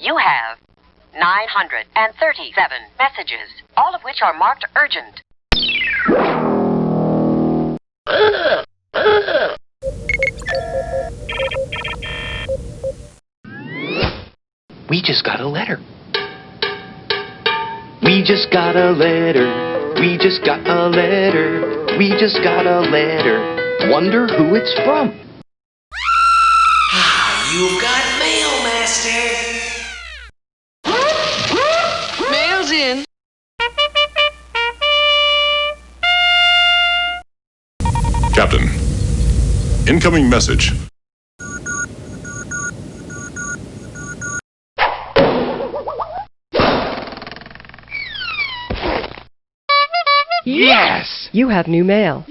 You have 937 messages, all of which are marked urgent. We just got a letter. We just got a letter. We just got a letter. We just got a letter. Wonder who it's from. You've got mail, Master. Mail's in. Captain, incoming message. Yes! You have new mail.